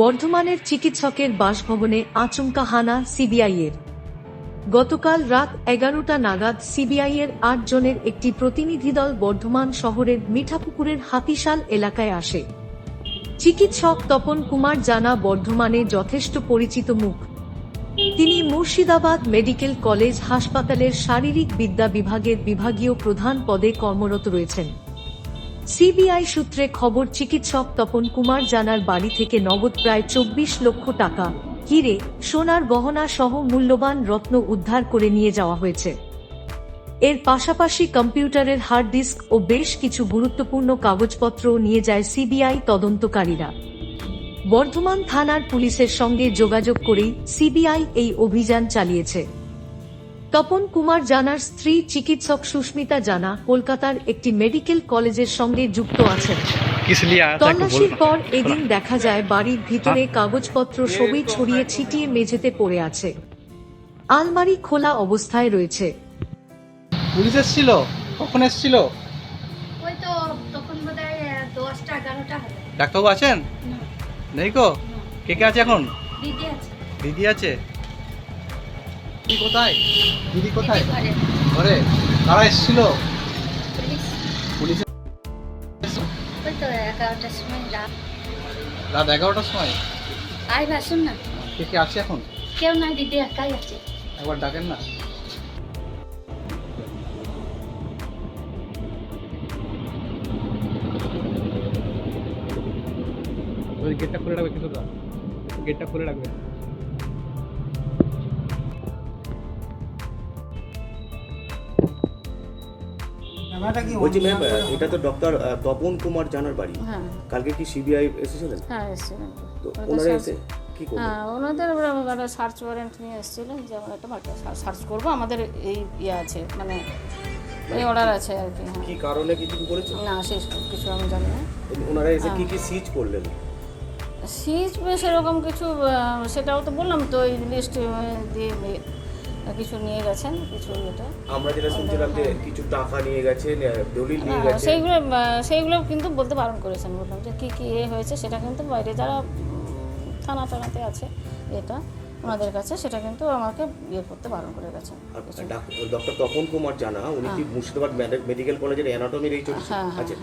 বর্ধমানের চিকিৎসকের বাসভবনে আচমকা হানা সিবিআইয়ের। গতকাল রাত 11টা নাগাদ সিবিআইয়ের 8 জনের একটি প্রতিনিধিদল বর্ধমান শহরের মিঠাপুকুরের হাতিশাল এলাকায় আসে। চিকিৎসক তপন কুমার জানা বর্ধমানে যথেষ্ট পরিচিত মুখ। তিনি মুর্শিদাবাদ মেডিকেল কলেজ হাসপাতালের শারীরিক বিদ্যা বিভাগের বিভাগীয় প্রধান পদে কর্মরত রয়েছেন। সিবিআই সূত্রে খবর, চিকিৎসক তপন কুমার জানার বাড়ি থেকে নগদ প্রায় 24 লক্ষ টাকা, হিরে, সোনার গহনা সহ মূল্যবান রত্ন উদ্ধার করে নিয়ে যাওয়া হয়েছে। এর পাশাপাশি কম্পিউটারের হার্ড ডিস্ক ও বেশ কিছু গুরুত্বপূর্ণ কাগজপত্র নিয়ে যায় সিবিআই তদন্তকারীরা। বর্ধমান থানার পুলিশের সঙ্গে যোগাযোগ করেই সিবিআই এই অভিযান চালিয়েছে। তপন কুমার জানার স্ত্রী চিকিৎসক সুস্মিতা জানা কলকাতার একটি মেডিকেল কলেজের সঙ্গে যুক্ত আছেন। তল্লাশির পর এদিন দেখা যায় বাড়ির ভিতরে কাগজপত্র সবই ছড়িয়ে ছিটিয়ে মেঝেতে পড়ে আছে। আলমারি খোলা অবস্থায় রয়েছে। পুলিশ এসেছিল? কখন এসেছিল? ওই তো তখন বোধহয় 10টা 11টা হবে। ডাক্তারবাবু আছেন? নেই গো। কে কে আছে এখন? দিদি আছে। দিদি আছে? দিদি কোথায়? দিদি কোথায়? ঘরে। ঘরে? কারা এসেছিল? পুলিশ। পুলিশ ওই তো 11টার সময় রাত 11টার সময়? আই ভাসুন না। কে কে আছে এখন? কেউ নাই, দিদি একাই আছে। একবার ডাকেন না। গেটটা খুলে রাখবে কিছুটা, গেটটা খুলে রাখবে। বলছি ম্যাম, এটা তো ডক্টর তপন কুমার জানার বাড়ি। হ্যাঁ কালকে কি সিবিআই এসেছিলেন? হ্যাঁ এসেছিলেন। তো ওনারা এসে কি করলেন? হ্যাঁ ওনাদের একটা সার্চ ওয়ারেন্ট নিয়ে এসেছিলেন যে আমরা একটা সার্চ করবো, আমাদের এই ইয়ে আছে, মানে এই অর্ডার আছে আর কি। হ্যাঁ কি কারণে কিছু করেছে না, সেই কিছু আমি জানি না। ওনারা এসে কি কি সিজ করলেন? সিজ সেরকম কিছু, সেটাও তো বললাম তো, এই লিস্ট দিয়ে কিছু নিয়ে গেছেন, কিছু এটা আমরা যেটা শুনছিলাম যে কিছু টাকা নিয়ে গেছেন, দলিল নিয়ে গেছেন। সেইগুলো কিন্তু বলতে বারণ করেছেন। বললাম যে কী কী হয়েছে সেটা কিন্তু বাইরে যারা থানাতে আছে এটা ওনাদের কাছে, সেটা কিন্তু আমাকে ইয়ে করতে বারণ করে গেছেন। ডক্টর তপন কুমার জানা উনি কি মুর্শিদাবাদ মেডিকেল কলেজের অ্যানাটমির এই আছে?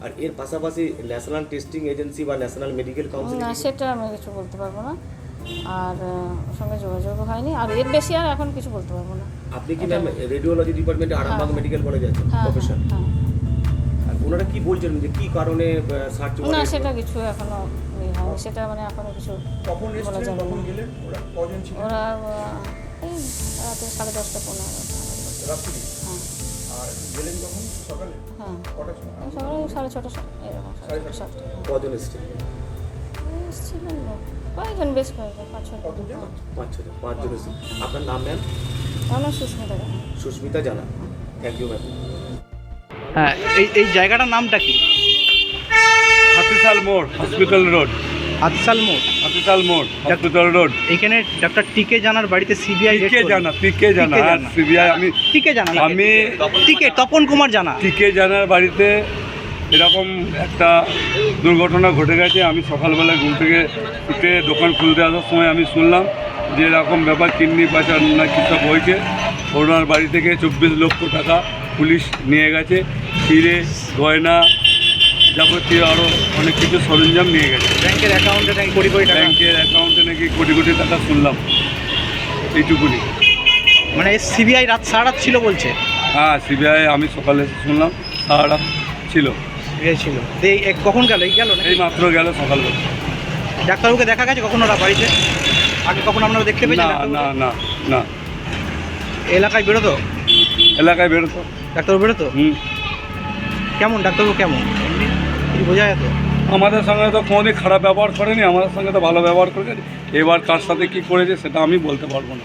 আর এর পাশাপাশি ন্যাশনাল টেস্টিং এজেন্সি বা ন্যাশনাল মেডিকেল কাউন্সিল? না, সেটা আমি কিছু বলতে পারবো না, আর ওর সঙ্গে যোগাযোগও হয়নি, আর এর বেশি আর এখন কিছু বলতে পারবো না। আপনি কি ম্যাম রেডিওলজি ডিপার্টমেন্টে আরামবাগ মেডিকেল কলেজে আছেন প্রফেসর? আর ওনারা কি বলছেন যে কি কারণে সার্চ? না, সেটা কিছু এখনো হয়নি, সেটা মানে এখনো কিছু বলা যাবে না। ওরা এই রাতে 10:30 15 রাত্রি? হ্যাঁ। আর গেলেন কখন? সকালে? হ্যাঁ কটার সময়? সকালে 6:30 এরকম 7:30। কজন এসেছেন? এসেছিলেন কয়েকজন, বেশ কয়েকজন, 5-6 জন। 5 জন এসেছেন। আপনার নাম ম্যাম? আমার নাম Susmita Jana. Susmita Jana. Thank you ma'am. হ্যাঁ, এই জায়গাটার নামটা কি? হাতিশাল মোড়, হসপিটাল রোড। হাতিশাল মোড়, হাতিশাল মোড়, হসপিটাল রোড। এখানে ডক্টর টিকে জানার বাড়িতে সিবিআই টিকে জানা আর সিবিআই। আমি টিকে তপন কুমার জানা। টিকে জানার বাড়িতে এরকম একটা দুর্ঘটনা ঘটে গেছে। আমি সকালবেলা ঘুম থেকে উঠে দোকান খুলতে আসার সময় আমি শুনলাম যে এরকম ব্যাপার, কিডনি পাচার না কী সব হয়েছে। ওনার বাড়ি থেকে 24 লক্ষ টাকা পুলিশ নিয়ে গেছে, হিরে, গয়না, যাবতীয় আরও অনেক কিছু সরঞ্জাম নিয়ে গেছে। ব্যাংকের অ্যাকাউন্টে নাকি কোটি কোটি টাকা। ব্যাংকের অ্যাকাউন্টে নাকি কোটি কোটি টাকা শুনলাম, এইটুকুনি। মানে সিবিআই রাত সারা রাত ছিল বলছে? হ্যাঁ, সিবিআই আমি সকালে শুনলাম সারা রাত ছিল। এই ছিল কখন গেল? এই গেল না, এই মাত্র গেল সকালবেলা। ডাক্তারবাবুকে দেখা গেছে কখন ওরা বাড়িতে? আগে কখন আপনারা দেখতে পেয়েছেন? না না না না। এলাকায় বেরোতো? এলাকায় বেরোতো ডাক্তারবাবু বেরোতো? কেমন ডাক্তারবাবু, কেমন এমনি কিছু বোঝা যেত? আমাদের সঙ্গে তো কোনোদিন খারাপ ব্যবহার করেনি, আমাদের সঙ্গে তো ভালো ব্যবহার করেনি। এবার কার সাথে কী করেছে সেটা আমি বলতে পারবো না।